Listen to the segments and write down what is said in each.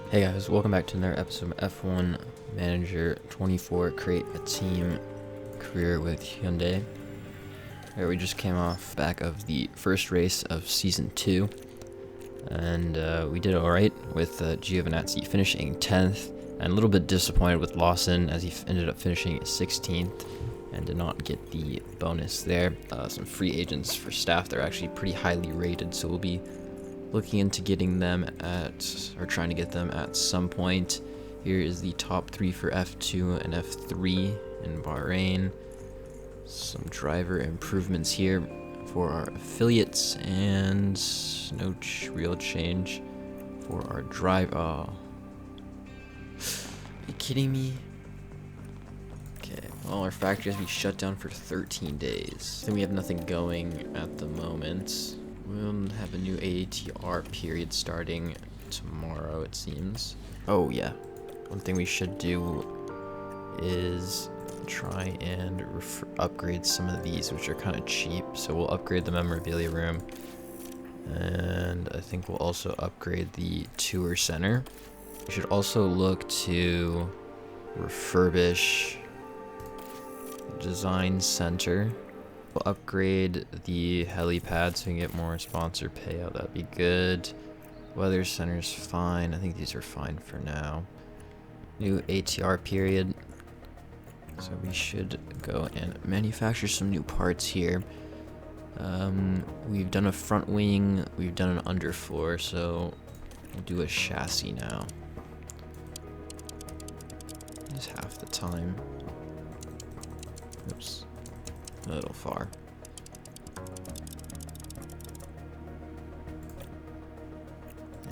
Hey guys, welcome back to another episode of F1 Manager 24, create a team career with Hyundai. Alright, we just came off back of the first race of Season 2, and we did alright with Giovinazzi finishing 10th, and a little bit disappointed with Lawson as he ended up finishing 16th and did not get the bonus there. Some free agents for staff that are actually pretty highly rated, so we'll be looking into getting them or trying to get them at some point. Here is the top 3 for F2 and F3 in Bahrain. Some driver improvements here for our affiliates, and no real change for our driver. Oh. Are you kidding me? Okay, well, our factory has to be shut down for 13 days. Then we have nothing going at the moment. We'll have a new ATR period starting tomorrow, it seems. Oh yeah, one thing we should do is try and upgrade some of these, which are kind of cheap. So we'll upgrade the memorabilia room, and I think we'll also upgrade the tour center. We should also look to refurbish the design center. We'll upgrade the helipad so we can get more sponsor payout. That'd be good. Weather center's fine. I think these are fine for now. New ATR period. So we should go and manufacture some new parts here. We've done a front wing. We've done an underfloor. So we'll do a chassis now. Just half the time. Oops. A little far.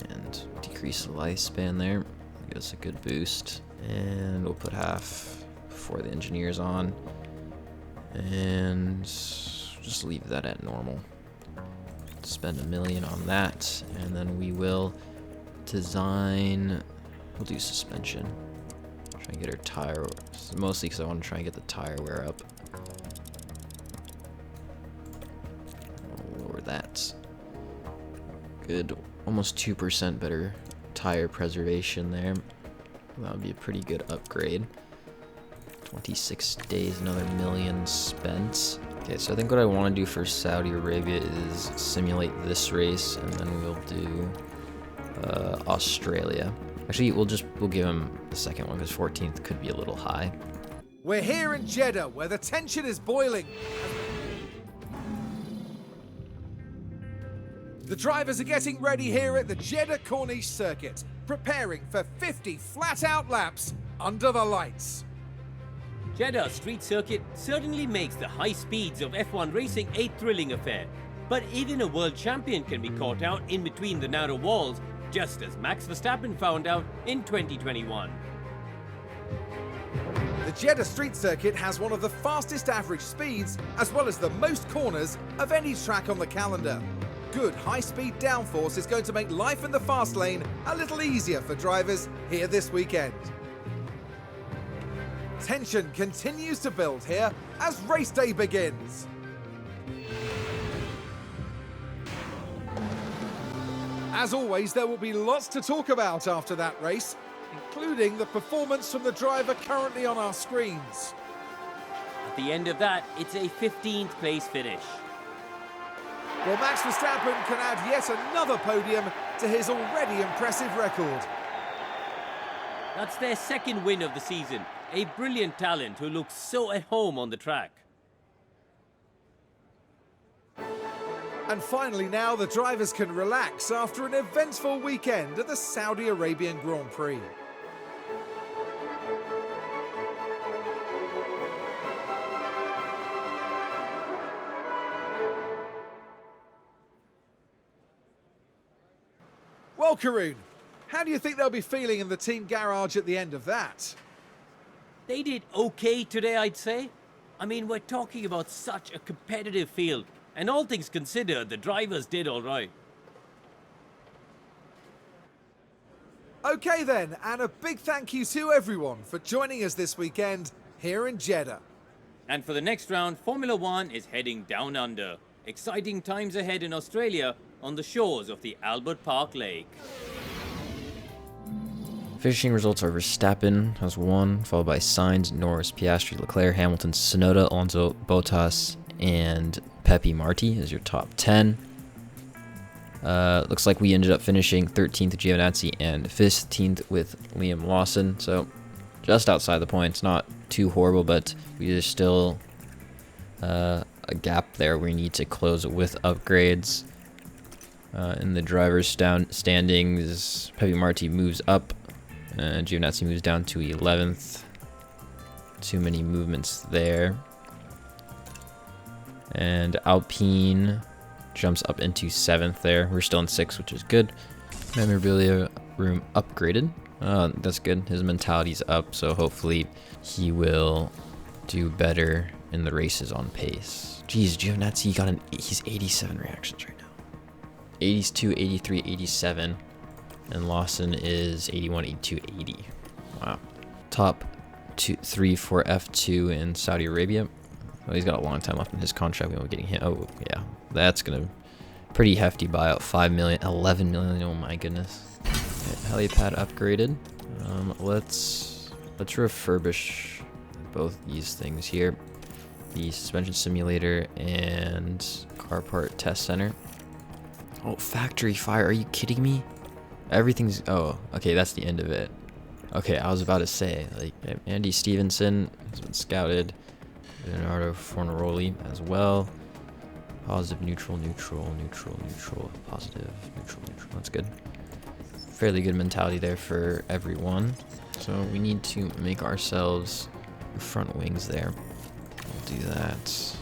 And decrease the lifespan there. Give us a good boost. And we'll put half before the engineer's on. And just leave that at normal. Spend $1 million on that. And then we will design. We'll do suspension. Try and get our tire. Mostly because I want to try and get the tire wear up. That's good. Almost 2% better tire preservation there. That would be a pretty good upgrade. 26 days, another $1 million spent. Okay, so I think what I want to do for Saudi Arabia is simulate this race, and then we'll do Australia. Actually, we'll give him the second one because 14th could be a little high. We're here in Jeddah, where the tension is boiling. The drivers are getting ready here at the Jeddah Corniche circuit, preparing for 50 flat-out laps under the lights. Jeddah Street Circuit certainly makes the high speeds of F1 racing a thrilling affair, but even a world champion can be caught out in between the narrow walls, just as Max Verstappen found out in 2021. The Jeddah Street Circuit has one of the fastest average speeds, as well as the most corners of any track on the calendar. Good high-speed downforce is going to make life in the fast lane a little easier for drivers here this weekend. Tension continues to build here as race day begins. As always, there will be lots to talk about after that race, including the performance from the driver currently on our screens. At the end of that, it's a 15th place finish. Well, Max Verstappen can add yet another podium to his already impressive record. That's their second win of the season. A brilliant talent who looks so at home on the track. And finally now, the drivers can relax after an eventful weekend at the Saudi Arabian Grand Prix. Well, Karun, how do you think they'll be feeling in the team garage at the end of that? They did okay today, I'd say. I mean, we're talking about such a competitive field, and all things considered, the drivers did all right. Okay then, and a big thank you to everyone for joining us this weekend here in Jeddah. And for the next round, Formula One is heading down under. Exciting times ahead in Australia on the shores of the Albert Park Lake. Finishing results are Verstappen has 1, followed by Sainz, Norris, Piastri, Leclerc, Hamilton, Tsunoda, Alonso, Bottas, and Pepe Marti is your top 10. Looks like we ended up finishing 13th with Giovinazzi and 15th with Liam Lawson. So just outside the points, not too horrible, but there's still a gap there we need to close with upgrades. In the driver's standings, Pepe Marti moves up, and Giovinazzi moves down to 11th. Too many movements there. And Alpine jumps up into 7th there. We're still in 6th, which is good. Memorabilia room upgraded. That's good. His mentality's up, so hopefully he will do better in the races on pace. Jeez, Giovinazzi he's 87 reactions right now. 82, 83, 87. And Lawson is 81, 82, 80. Wow. Top 3 for F2 in Saudi Arabia. Well, he's got a long time left in his contract. We won't be getting him. Oh, yeah. That's going to pretty hefty buyout. 5 million, 11 million. Oh, my goodness. Okay, helipad upgraded. Let's refurbish both these things here. The suspension simulator and car part test center. Oh, factory fire. Are you kidding me? Everything's... Oh, okay. That's the end of it. Okay, I was about to say, like, Andy Stevenson has been scouted. Leonardo Fornaroli as well. Positive, neutral, neutral, neutral, neutral, positive, neutral, neutral. That's good. Fairly good mentality there for everyone. So we need to make ourselves front wings there. We'll do that.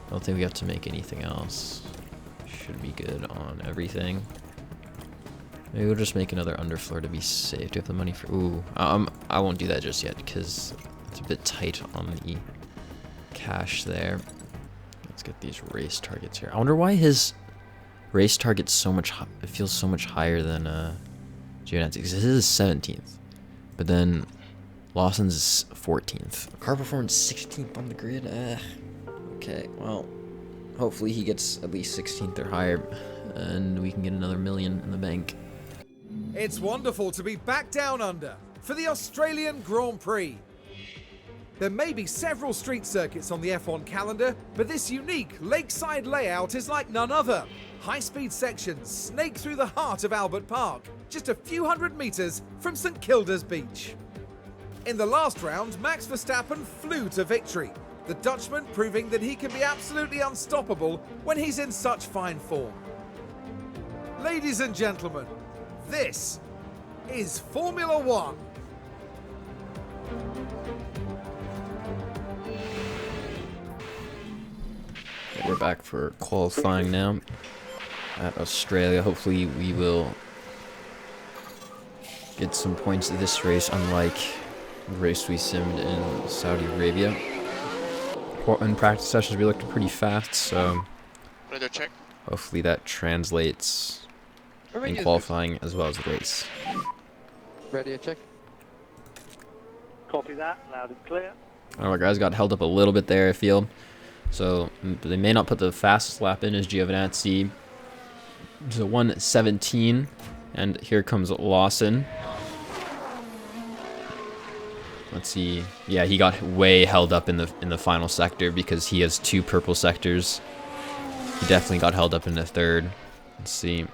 I don't think we have to make anything else. Should be good on everything. Maybe we'll just make another underfloor to be safe. Do we have the money for... Ooh, I won't do that just yet because it's a bit tight on the cash there. Let's get these race targets here. I wonder why his race target's so much... It feels so much higher than Giovinazzi, because his is 17th. But then Lawson's is 14th. Car performance 16th on the grid. Okay, well, hopefully he gets at least 16th or higher, and we can get another million in the bank. It's wonderful to be back down under for the Australian Grand Prix. There may be several street circuits on the F1 calendar, but this unique lakeside layout is like none other. High-speed sections snake through the heart of Albert Park, just a few hundred meters from St Kilda's beach. In the last round, Max Verstappen flew to victory, the Dutchman proving that he can be absolutely unstoppable when he's in such fine form. Ladies and gentlemen, this is Formula One. We're back for qualifying now at Australia. Hopefully we will get some points at this race, unlike the race we simmed in Saudi Arabia. In practice sessions we looked pretty fast, so Radio check. hopefully that translates in qualifying as well as the race. Radio check. Copy that, loud and clear. Our guys got held up a little bit there, I feel. So they may not put the fastest lap in as Giovinazzi. It's a 1:17, and here comes Lawson. Let's see. Yeah, he got way held up in the final sector because he has 2 purple sectors. He definitely got held up in the third. Let's see.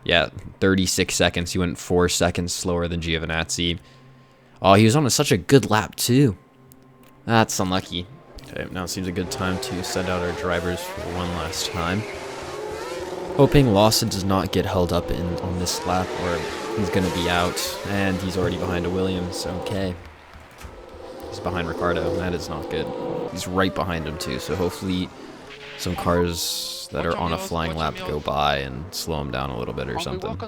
Yeah, 36 seconds. He went 4 seconds slower than Giovinazzi. Oh, he was on such a good lap too. That's unlucky. Okay, now it seems a good time to send out our drivers for one last time. Hoping Lawson does not get held up on this lap or he's going to be out. And he's already behind a Williams. Okay. He's behind Ricardo. That is not good. He's right behind him too. So hopefully some cars that are on a flying lap go by and slow him down a little bit or something.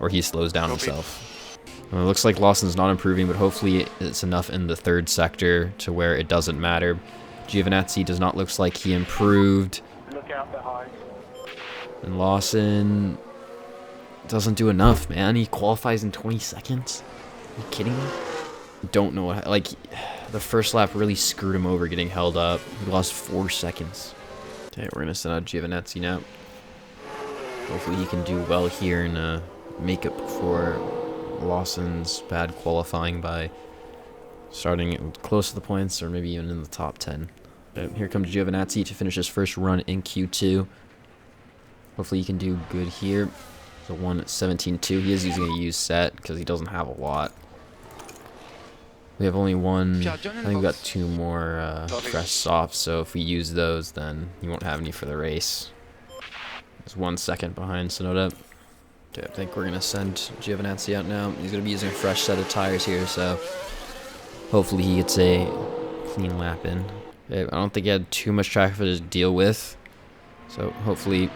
Or he slows down himself. Well, it looks like Lawson's not improving, but hopefully it's enough in the third sector to where it doesn't matter. Giovinazzi does not look like he improved. Look out behind. And Lawson doesn't do enough, man. He qualifies in 20 seconds. Are you kidding me? Don't know what... Like, the first lap really screwed him over getting held up. He lost 4 seconds. Okay, we're going to send out Giovinazzi now. Hopefully he can do well here and make up for Lawson's bad qualifying by starting close to the points or maybe even in the top 10. Here comes Giovinazzi to finish his first run in Q2. Hopefully he can do good here. So 1:17.2. He is using a used set because he doesn't have a lot. We have only one. I think we've got 2 more fresh softs, so if we use those, then he won't have any for the race. He's 1 second behind Sonoda. Okay, I think we're going to send Giovinazzi out now. He's going to be using a fresh set of tires here, so hopefully he gets a clean lap in. Okay, I don't think he had too much traffic to deal with, so hopefully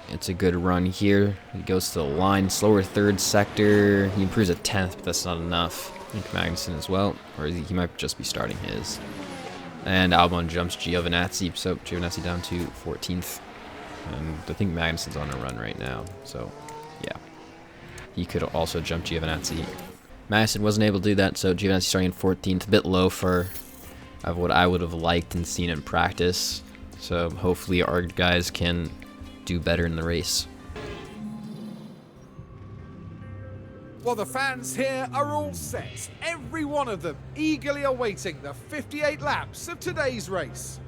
it's a good run here. He goes to the line, slower 3rd sector. He improves a 10th, but that's not enough. I think Magnussen as well, or he might just be starting his. And Albon jumps Giovinazzi, so Giovinazzi down to 14th. And I think Magnussen's on a run right now, so yeah. He could also jump Giovinazzi. Magnussen wasn't able to do that, so Giovinazzi starting in 14th, a bit low for what I would have liked and seen in practice. So hopefully our guys can do better in the race. Well, the fans here are all set, every one of them eagerly awaiting the 58 laps of today's race.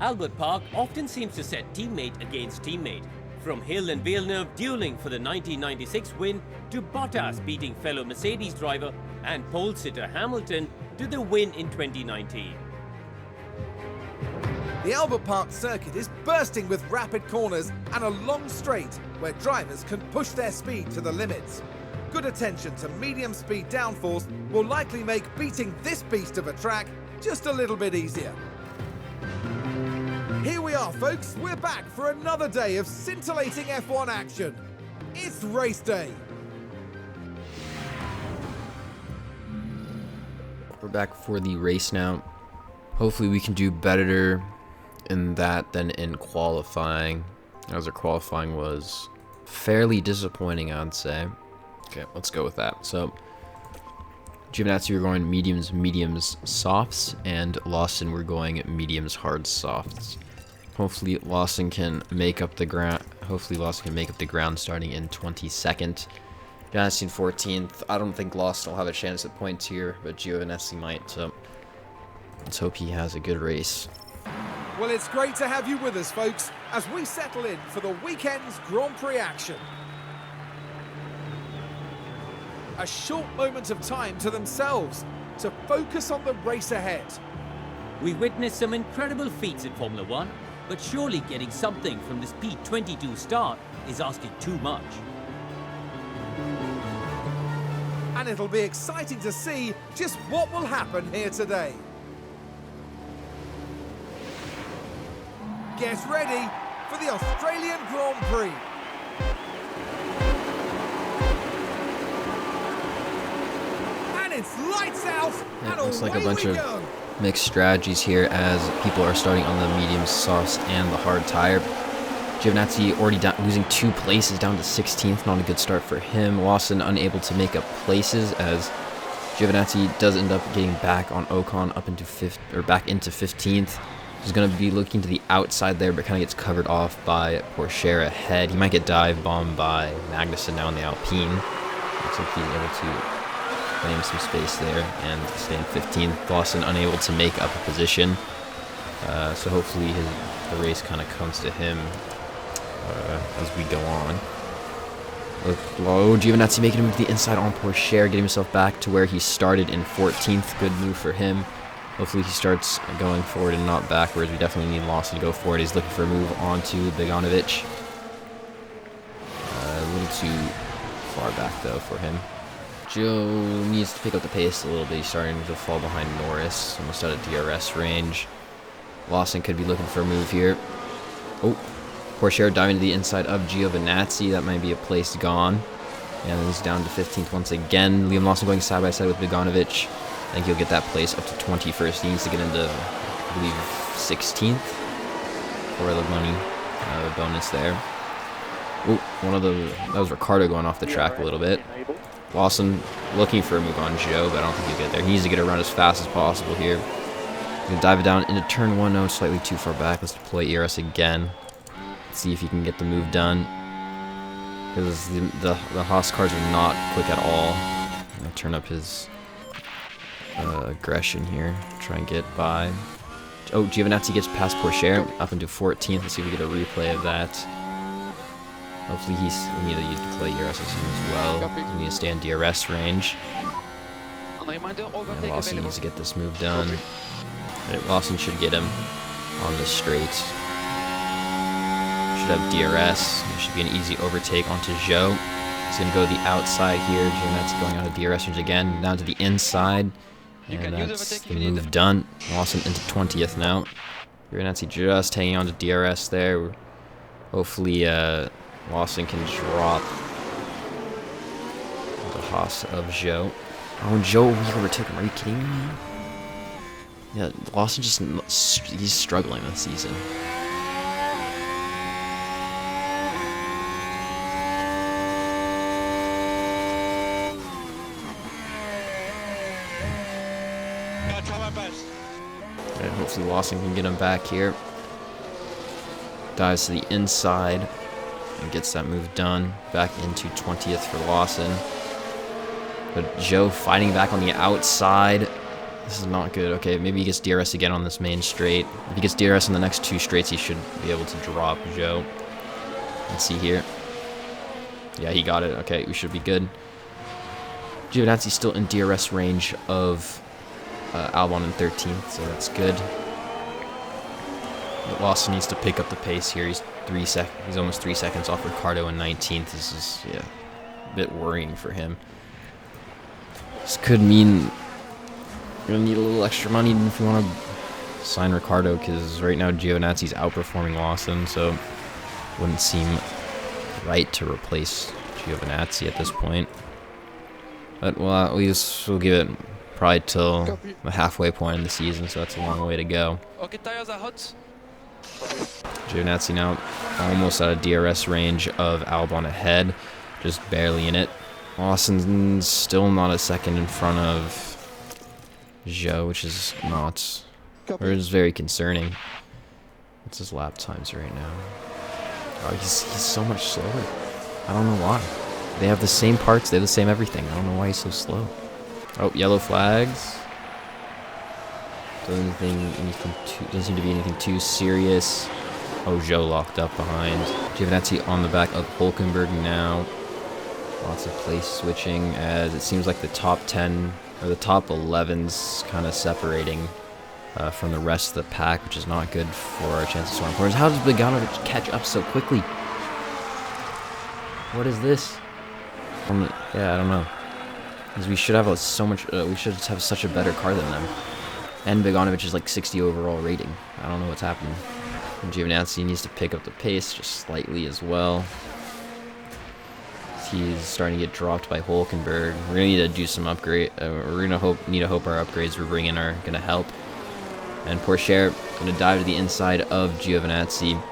Albert Park often seems to set teammate against teammate. From Hill and Villeneuve dueling for the 1996 win, to Bottas beating fellow Mercedes driver and pole sitter Hamilton to the win in 2019. The Albert Park circuit is bursting with rapid corners and a long straight where drivers can push their speed to the limits. Good attention to medium speed downforce will likely make beating this beast of a track just a little bit easier. Here we are, folks. We're back for another day of scintillating F1 action. It's race day. We're back for the race now. Hopefully we can do better in that than in qualifying, as our qualifying was fairly disappointing, I'd say. Okay, let's go with that. So Giovinazzi, we're going mediums, softs, and Lawson, we're going mediums, hard softs. Hopefully Lawson can make up the ground. Starting in 22nd. Giovinazzi in 14th. I don't think Lawson will have a chance at points here, but Giovinazzi might. So let's hope he has a good race. Well, it's great to have you with us, folks, as we settle in for the weekend's Grand Prix action. A short moment of time to themselves to focus on the race ahead. We witnessed some incredible feats in Formula 1, but surely getting something from this P22 start is asking too much. And it'll be exciting to see just what will happen here today. Get ready for the Australian Grand Prix. And it's lights out, and Looks like a away bunch we of go. mixed strategies here as people are starting on the medium, softs, and the hard tire. Giovinazzi already losing 2 places down to 16th. Not a good start for him. Lawson unable to make up places as Giovinazzi does end up getting back on Ocon up into back into 15th. He's going to be looking to the outside there, but kind of gets covered off by Porsche ahead. He might get dive bombed by Magnussen now in the Alpine. Looks like he's able to claim some space there and stay in 15th. Lawson unable to make up a position. So hopefully the race kind of comes to him as we go on. Low, Giovinazzi making him to the inside on Porsche, getting himself back to where he started in 14th. Good move for him. Hopefully he starts going forward and not backwards. We definitely need Lawson to go forward. He's looking for a move onto Beganovic. A little too far back though for him. Gio needs to pick up the pace a little bit. He's starting to fall behind Norris, almost out of DRS range. Lawson could be looking for a move here. Oh, Porsche diving to the inside of Giovinazzi. That might be a place gone. And he's down to 15th once again. Liam Lawson going side by side with Beganovic. I think he'll get that place up to 21st. He needs to get into, I believe, 16th for the money bonus there. Oh, that was Ricardo going off the track a little bit. Lawson looking for a move on Joe, but I don't think he'll get there. He needs to get around as fast as possible here. Gonna dive it down into turn 1. No, slightly too far back. Let's deploy ERS again. Let's see if he can get the move done. because the Haas cars are not quick at all. I'm gonna turn up his aggression here, try and get by. Oh, Giovinazzi gets past Porsche up into 14th. Let's see if we get a replay of that. Hopefully we need to use the play DRS as well. We need to stay in DRS range. And Lawson needs to get this move done. Right, Lawson should get him on the straight. Should have DRS. There should be an easy overtake onto Zhou. He's going to go to the outside here. Giovinazzi going out of DRS range again. Down to the inside. And that's the move done. Lawson into 20th now. Giovinazzi just hanging on to DRS there. Hopefully Lawson can drop the Haas of Zhou. Oh, Zhou, we overtook him. Are you kidding me? Yeah, Lawson he's struggling this season. Right, hopefully Lawson can get him back here. Dives to the inside and gets that move done. Back into 20th for Lawson. But Zhou fighting back on the outside. This is not good. Okay, maybe he gets DRS again on this main straight. If he gets DRS in the next 2 straights, he should be able to drop Zhou. Let's see here. Yeah, he got it. Okay, we should be good. Giovinazzi's still in DRS range of Albon in 13th, so that's good. But Lawson needs to pick up the pace here. He's almost 3 seconds off Ricciardo in 19th. This is a bit worrying for him. This could mean we're gonna need a little extra money if we want to sign Ricciardo, because right now Giovinazzi's outperforming Lawson, so it wouldn't seem right to replace Giovinazzi at this point. But well, at least we'll give it probably till the halfway point in the season, so that's a long way to go. Okay, tires are hot. Giovinazzi now almost out of DRS range of Albon ahead, just barely in it. Lawson's still not a second in front of Zhou, which is not, or is very concerning. What's his lap times right now? Oh, he's so much slower. I don't know why. They have the same parts, they have the same everything. I don't know why he's so slow. Oh, yellow flags. Doesn't seem to be anything too serious. Oh, Zhou locked up behind. Giovinazzi on the back of Hulkenberg now. Lots of place switching, as it seems like the top 10 or the top 11's kind of separating from the rest of the pack, which is not good for our chances of scoring points. How does Bogdanovic catch up so quickly? What is this? Yeah, I don't know. Because we should have we should have such a better car than them. And Bogdanovic is like 60 overall rating. I don't know what's happening. And Giovinazzi needs to pick up the pace just slightly as well. He's starting to get dropped by Hulkenberg. We're gonna need to do some upgrade. We're gonna need to hope our upgrades we're bringing are gonna help. And Porsche gonna dive to the inside of Giovinazzi.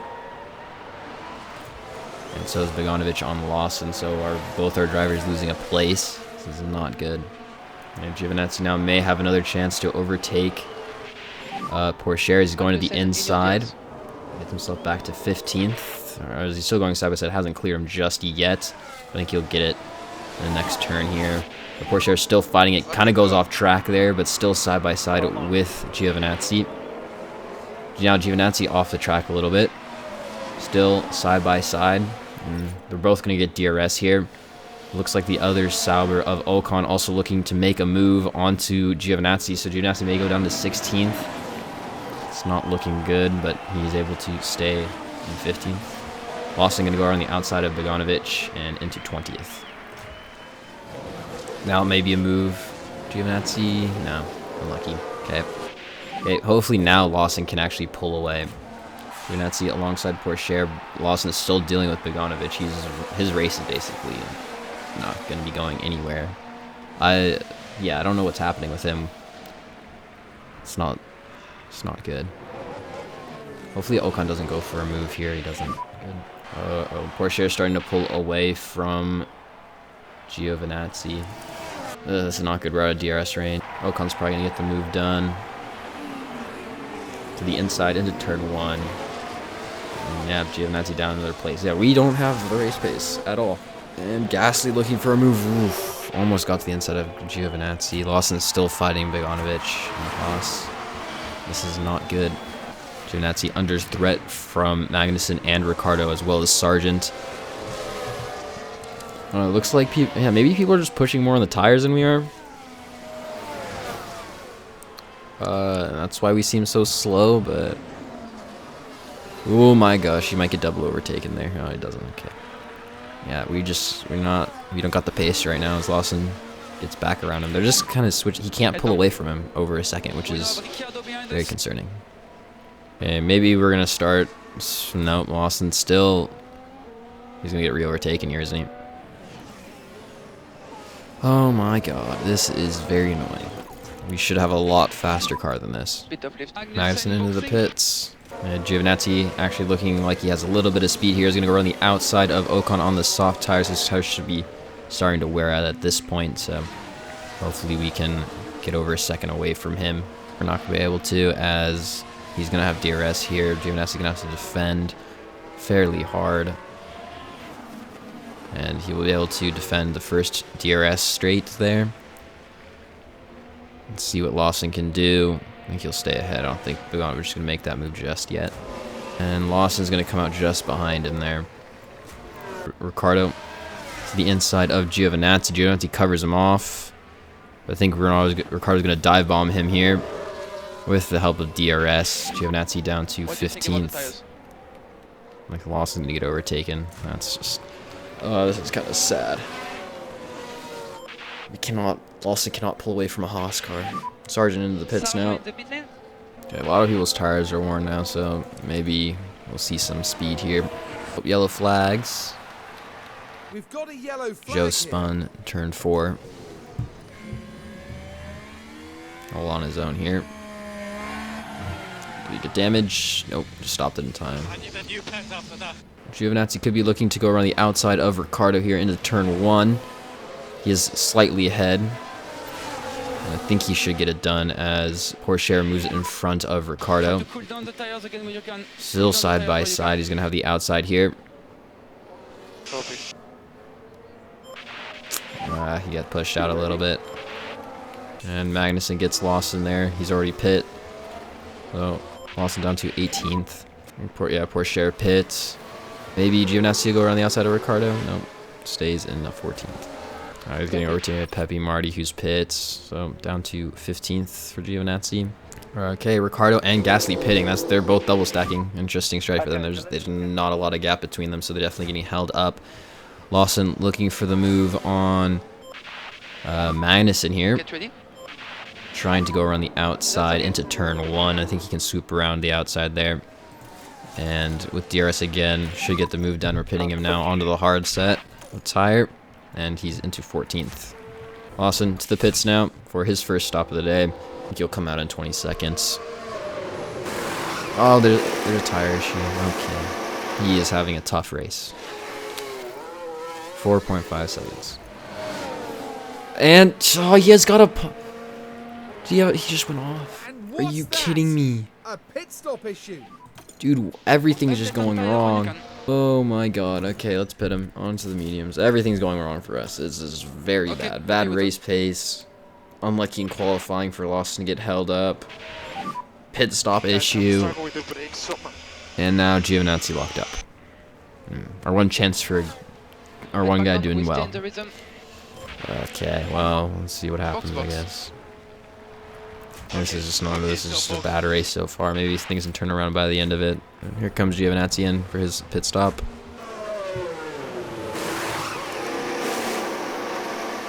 And so is Bogdanovic on Lawson. So both our drivers losing a place. This is not good. And Giovinazzi now may have another chance to overtake Porsche. He's going to the inside. Gets himself back to 15th. Or is he still going side by side? Hasn't cleared him just yet. I think he'll get it in the next turn here. The Porsche is still fighting it. Kind of goes off track there, but still side by side with Giovinazzi. Now Giovinazzi off the track a little bit. Still side by side. They're both going to get DRS here. Looks like the other Sauber of Ocon also looking to make a move onto Giovinazzi. So Giovinazzi may go down to 16th. It's not looking good, but he's able to stay in 15th. Lawson going to go around the outside of Bogdanovic and into 20th. Now maybe a move. Giovinazzi? No. Unlucky. Okay. Hopefully now Lawson can actually pull away. Giovinazzi alongside Porsche. Lawson is still dealing with Bogdanovic. His race is basically not going to be going anywhere. I don't know what's happening with him. It's not good. Hopefully Ocon doesn't go for a move here. He doesn't. Good. Porsche is starting to pull away from Giovinazzi. This is not good. We're out of DRS range. Ocon's probably going to get the move done. To the inside into turn 1. And yeah, Giovinazzi down in another place. Yeah, we don't have the race pace at all. And Gasly looking for a move. Oof, almost got to the inside of Giovinazzi. Lawson's still fighting Bogdanovic and Haas. This is not good. Giovinazzi under threat from Magnussen and Ricciardo, as well as Sargent. It looks like maybe people are just pushing more on the tires than we are. That's why we seem so slow, but... Oh my gosh, he might get double overtaken there. No, he doesn't. Okay. Yeah, we don't got the pace right now as Lawson gets back around him. They're just kind of switching. He can't pull away from him over a second, which is very concerning. Okay, maybe we're going to start. No, Lawson still... He's going to get re-overtaken here, isn't he? Oh my god, this is very annoying. We should have a lot faster car than this. Magnussen into the pits. And Giovinazzi actually looking like he has a little bit of speed here. He's going to go around the outside of Ocon on the soft tires. His tires should be starting to wear out at this point, so hopefully we can get over a second away from him. We're not going to be able to, as he's going to have DRS here. Giovinazzi going to have to defend fairly hard. And he will be able to defend the first DRS straight there. Let's see what Lawson can do. I think he'll stay ahead. I don't think we're just going to make that move just yet. And Lawson's going to come out just behind him there. Ricciardo to the inside of Giovinazzi. Giovinazzi covers him off. But I think Ricciardo's going to dive bomb him here with the help of DRS. Giovinazzi down to 15th. Like Lawson's going to get overtaken. That's just... Oh, this is kind of sad. Lawson cannot pull away from a Haas car. Sargent into the pits now. Okay, a lot of people's tires are worn now, so maybe we'll see some speed here. Yellow flags. We've got a yellow flag. Joe spun, turn 4. All on his own here. Did he get damage? Nope, just stopped it in time. Giovinazzi could be looking to go around the outside of Ricciardo here into turn 1. He is slightly ahead. And I think he should get it done as Porsche moves it in front of Ricciardo. Still side by side. He's going to have the outside here. He got pushed out a little bit. And Magnussen gets Lawson there. He's already pit. So Lawson down to 18th. Porsche pits. Maybe Giovinazzi will go around the outside of Ricciardo. No, stays in the 14th. He's getting over to Pepe Marti, who's pits. So down to 15th for Giovinazzi. Okay, Ricciardo and Gasly pitting. They're both double stacking. Interesting strike for them. There's not a lot of gap between them, so they're definitely getting held up. Lawson looking for the move on Magnussen here. Trying to go around the outside into turn 1. I think he can swoop around the outside there. And with DRS again, should get the move done. We're pitting him now onto the hard set tire. And he's into 14th. Lawson to the pits now for his first stop of the day. I think he'll come out in 20 seconds. Oh, there's a tire issue. Okay. He is having a tough race. 4.5 seconds. And, oh, he has got a... He just went off. Are you kidding me? A pit stop issue. Dude, everything is just going wrong. Oh my god. Okay, let's pit him onto the mediums. Everything's going wrong for us. This is very bad. Bad race pace. Unlucky in qualifying for Lawson to get held up. Pit stop issue. And now Giovinazzi locked up. Our one chance for our one guy doing well. Okay, well, let's see what happens, I guess. This is just a bad race so far. Maybe things can turn around by the end of it. And here comes Giovinazzi in for his pit stop.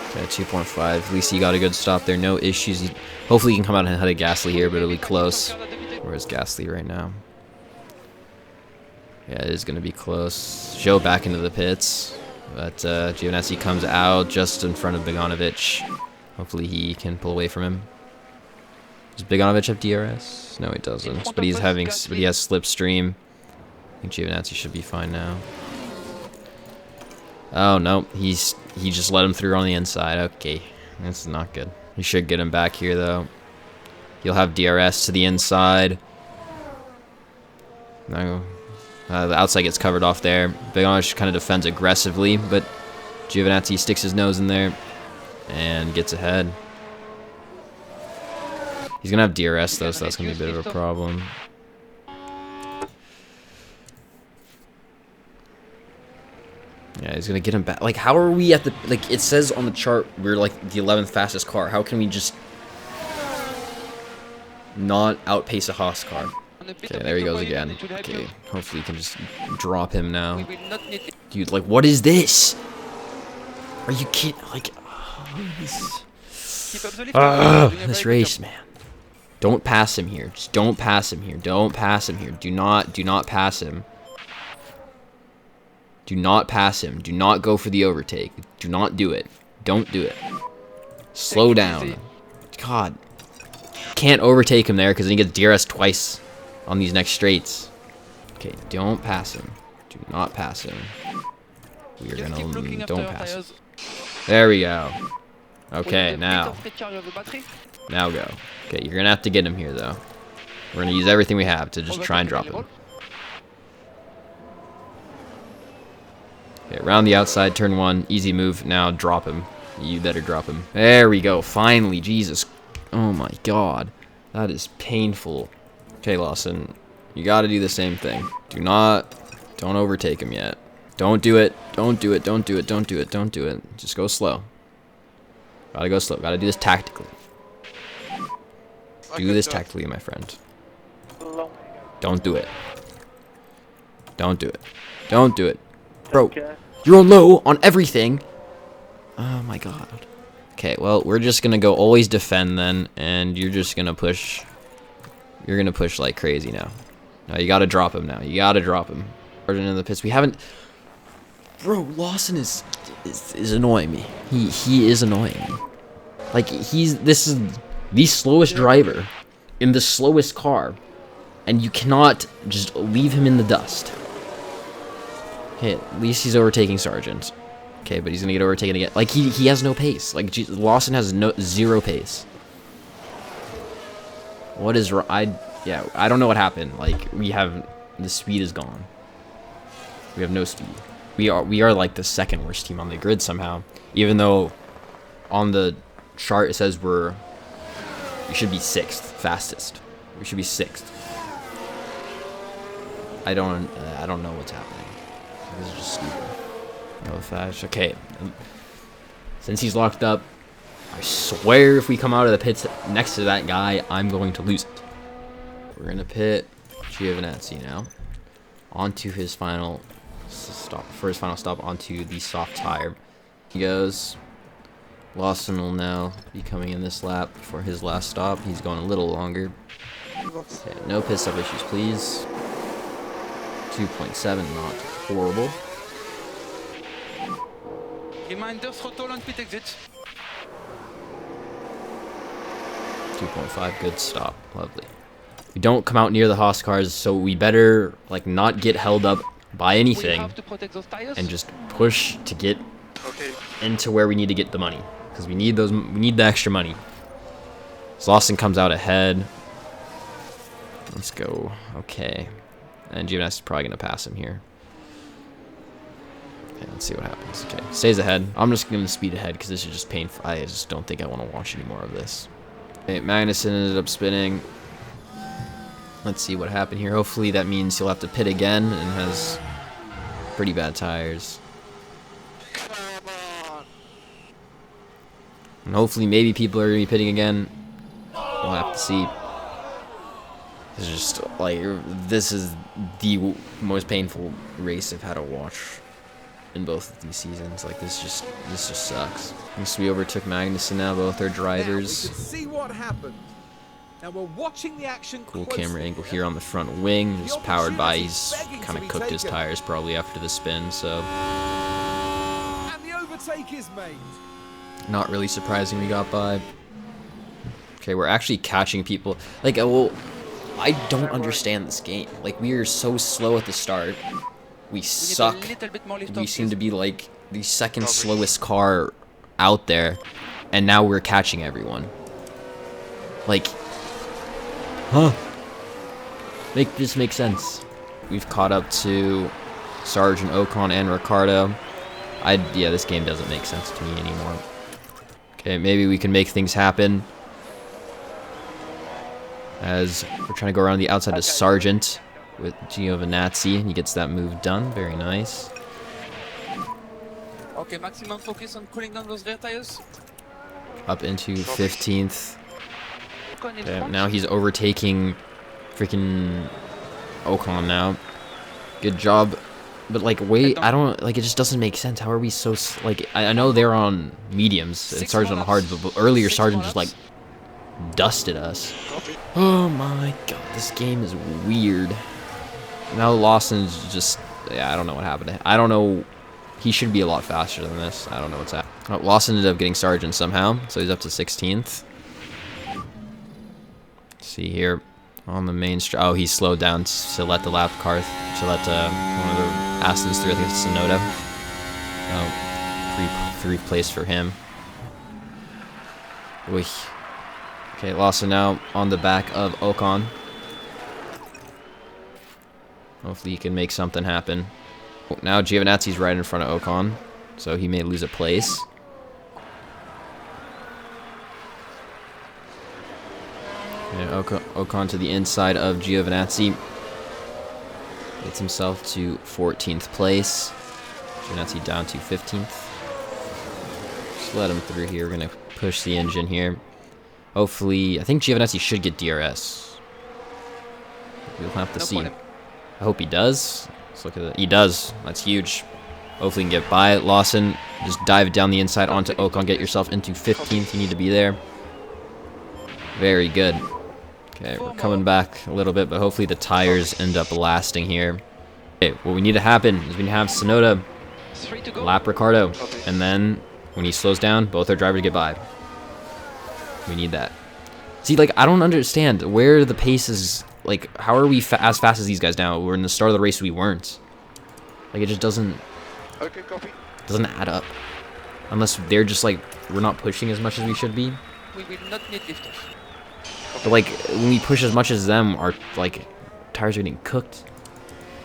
Okay, 2.5. At least he got a good stop there. No issues. Hopefully he can come out ahead of Gasly here, but it'll be close. Where's Gasly right now? Yeah, it is going to be close. Joe back into the pits. But Giovinazzi comes out just in front of Bogdanovic. Hopefully he can pull away from him. Does Bogdanovic have DRS? No, he doesn't. But he has slipstream. I think Giovinazzi should be fine now. Oh no, he just let him through on the inside. Okay, that's not good. He should get him back here though. He'll have DRS to the inside. No, The outside gets covered off there. Begonish kind of defends aggressively, but Giovinazzi sticks his nose in there and gets ahead. He's going to have DRS though, so that's going to be a bit of a problem. Yeah, he's going to get him back. Like, how are we at the... Like, it says on the chart we're, like, the 11th fastest car. How can we just not outpace a Haas car? Okay, there he goes again. Okay, hopefully you can just drop him now. Dude, like, what is this? Are you kidding? Like, this race, man. Don't pass him here. Just don't pass him here. Don't pass him here. Do not pass him. Do not pass him. Do not go for the overtake. Do not do it. Don't do it. Slow down. God. Can't overtake him there because he gets DRS twice on these next straights. Okay, don't pass him. Do not pass him. We are gonna... Don't pass him. There we go. Okay, now. Now go. Okay, you're gonna have to get him here, though. We're gonna use everything we have to just try and drop him. Okay, around the outside, turn 1. Easy move. Now drop him. You better drop him. There we go. Finally, Jesus. Oh my god. That is painful. Okay, Lawson. You gotta do the same thing. Don't overtake him yet. Don't do it. Don't do it. Don't do it. Don't do it. Don't do it. Just go slow. Gotta go slow. Gotta do this tactically. Do this tactically, my friend. Don't do it. Don't do it. Don't do it. Bro, you're on low on everything. Oh my god. Okay, well, we're just gonna go always defend then, and you're just gonna push. You're gonna push like crazy now. No, you gotta drop him now. You gotta drop him. Sergeant in the pits. We haven't. Bro, Lawson is annoying me. He is annoying me. Like this is the slowest driver in the slowest car, and you cannot just leave him in the dust. Okay, at least he's overtaking Sargent. Okay, but he's gonna get overtaken again. Like he has no pace. Like Lawson has zero pace. What is I don't know what happened. Like the speed is gone. We have no speed. We are like the second worst team on the grid somehow. Even though on the chart it says we should be 6th fastest. We should be 6th. I don't know what's happening. This is just stupid. No flash. Okay. Since he's locked up, I swear if we come out of the pits next to that guy, I'm going to lose it. We're going to pit Giovinazzi now. Onto his final stop. For his final stop, onto the soft tire. He goes. Lawson will now be coming in this lap for his last stop. He's going a little longer. Okay, no pit stop issues, please. 2.7, not horrible. Reminder throttle on pit exit. 2.5, good stop. Lovely. We don't come out near the Haas cars, so we better like not get held up by anything and just push to get into where we need to get the money, because we need the extra money. So Lawson comes out ahead. Let's go. Okay. And Giovinazzi is probably going to pass him here. Okay, let's see what happens. Okay, stays ahead. I'm just going to speed ahead because this is just painful. I just don't think I want to watch any more of this. Okay, Magnussen ended up spinning. Let's see what happened here. Hopefully that means he'll have to pit again and has pretty bad tires. And hopefully maybe people are going to be pitting again. We'll have to see. It's just like, this is the most painful race I've had to watch in both of these seasons. Like this just sucks. So we overtook Magnussen now, both our drivers. Now we can see what happened. Now we're watching the action Cool closely. camera angle here on the front wing, just powered by, he's kind of cooked his tires probably after the spin, so. And the overtake is made. Not really surprising we got by. Okay, we're actually catching people. Like, well, I don't understand this game. Like, we are so slow at the start. We suck. We seem to be like the second slowest car out there, and now we're catching everyone. Like, huh? Make this make sense. We've caught up to Sargent, Ocon, and Ricardo. Yeah, this game doesn't make sense to me anymore. Okay, maybe we can make things happen. As we're trying to go around the outside of Sargent with Giovinazzi. He gets that move done. Very nice. Okay, maximum focus on cooling down those rear tires. Up into 15th. Ocon in Okay, front. now he's overtaking freaking Ocon now. Good job. But like, wait, I don't, like, it just doesn't make sense. How are we so, like, I know they're on mediums and Sargent on hards, but earlier Sargent just, like, dusted us. Oh my god, this game is weird. Now Lawson's just, yeah, I don't know what happened. I don't know. He should be a lot faster than this. I don't know what's happening. Oh, Lawson ended up getting Sargent somehow, so he's up to 16th. See here on the main oh, he slowed down to let the lap car, to let one of the Astons through. I think it's Sonoda. Oh, three place for him. Oy. Okay, Lawson now on the back of Ocon. Hopefully he can make something happen. Oh, now Giovinazzi's right in front of Ocon, so he may lose a place. Okay, Ocon to the inside of Giovinazzi. Gets himself to 14th place. Giovinazzi down to 15th. Just let him through here. We're going to push the engine here. Hopefully, I think Giovinazzi should get DRS. We'll have to see. I hope he does. Let's look at it. He does. That's huge. Hopefully he can get by. Lawson, just dive down the inside onto Ocon. Get yourself into 15th. You need to be there. Very good. Okay, we're coming back a little bit, but hopefully the tires end up lasting here. Okay, what we need to happen is we have Sonoda lap Ricardo, and then when he slows down, both our drivers get by. We need that. See, like, I don't understand where the pace is. Like, how are we as fast as these guys now? We're in the start of the race, we weren't. Like, it just doesn't add up. Unless they're just like, we're not pushing as much as we should be. We will not need lifters. But like, when we push as much as them, our like tires are getting cooked.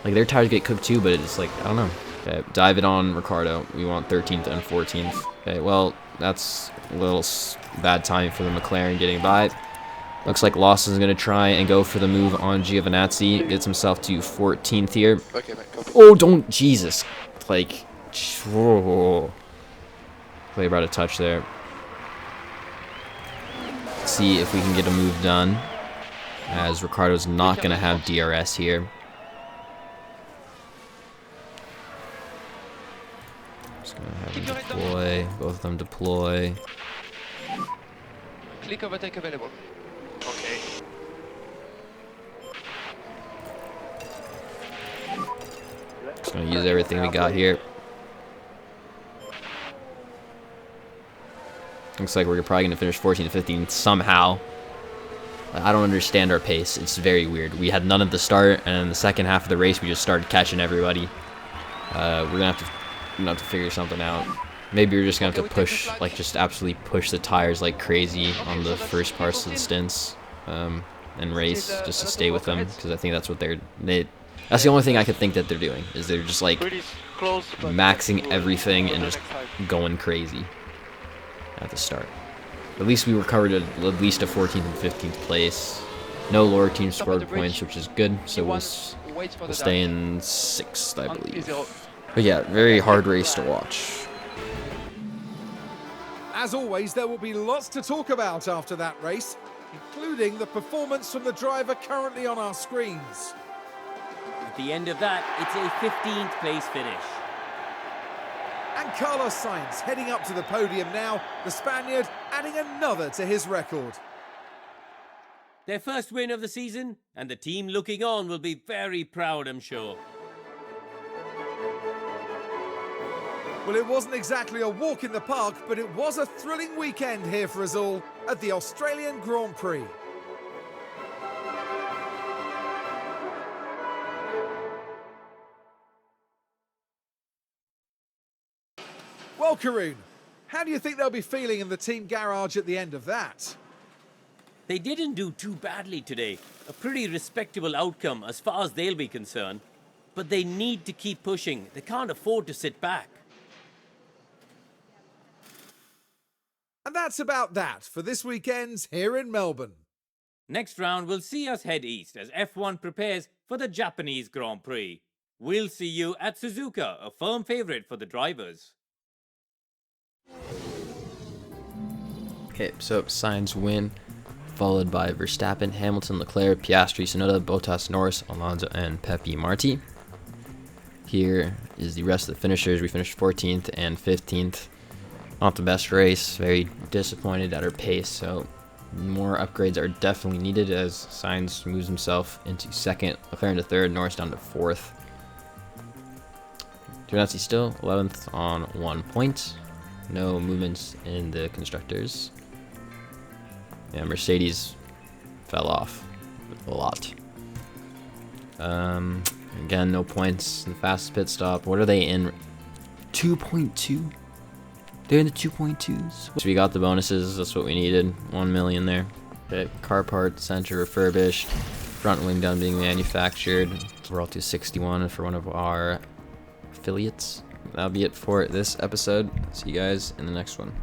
Like, their tires get cooked too, but it's like, I don't know. Okay, dive it on Ricardo. We want 13th and 14th. Okay, well, that's a little bad timing for the McLaren getting by. Looks like Lawson's going to try and go for the move on Giovinazzi. Gets himself to 14th here. Oh, don't, Jesus. Like, oh. Play about a touch there. Let's see if we can get a move done, as Ricardo's not going to have DRS here. Just going to have him deploy, both of them deploy. Click overtake available. Okay. Just going to use everything we got here. Looks like we're probably going to finish 14 to 15 somehow. I don't understand our pace. It's very weird. We had none at the start, and in the second half of the race, we just started catching everybody. We're going to have to figure something out. Maybe we're just going to have to push, like, just absolutely push the tires like crazy on the first parts of the stints and race, just to stay with them, because I think that's what that's the only thing I could think that they're doing, is they're just, like, maxing everything and just going crazy at the start. At least we recovered at least a 14th and 15th place. No lower team scored points, which is good, so we'll stay in 6th, I believe. But yeah, very hard race to watch. As always, there will be lots to talk about after that race, including the performance from the driver currently on our screens. At the end of that, it's a 15th place finish. And Carlos Sainz heading up to the podium now, the Spaniard adding another to his record. Their first win of the season, and the team looking on will be very proud, I'm sure. Well, it wasn't exactly a walk in the park, but it was a thrilling weekend here for us all at the Australian Grand Prix. Well, Karun, how do you think they'll be feeling in the team garage at the end of that? They didn't do too badly today. A pretty respectable outcome as far as they'll be concerned. but they need to keep pushing. They can't afford to sit back. And that's about that for this weekend's here in Melbourne. Next round will see us head east as F1 prepares for the Japanese Grand Prix. We'll see you at Suzuka, a firm favourite for the drivers. Okay, so Sainz win, followed by Verstappen, Hamilton, Leclerc, Piastri, Tsunoda, Bottas, Norris, Alonso, and Pepe Marti. Here is the rest of the finishers. We finished 14th and 15th. Not the best race. Very disappointed at our pace, so more upgrades are definitely needed as Sainz moves himself into second, Leclerc into third, Norris down to fourth. Giovinazzi still 11th on 1 point. No movements in the constructors. Yeah, Mercedes fell off a lot. Again, no points in the fastest pit stop. What are they in? 2.2? They're in the 2.2s. So we got the bonuses. That's what we needed. 1 million there. Okay, car part center refurbished. Front wing done being manufactured. We're all to 61 for one of our affiliates. That'll be it for this episode. See you guys in the next one.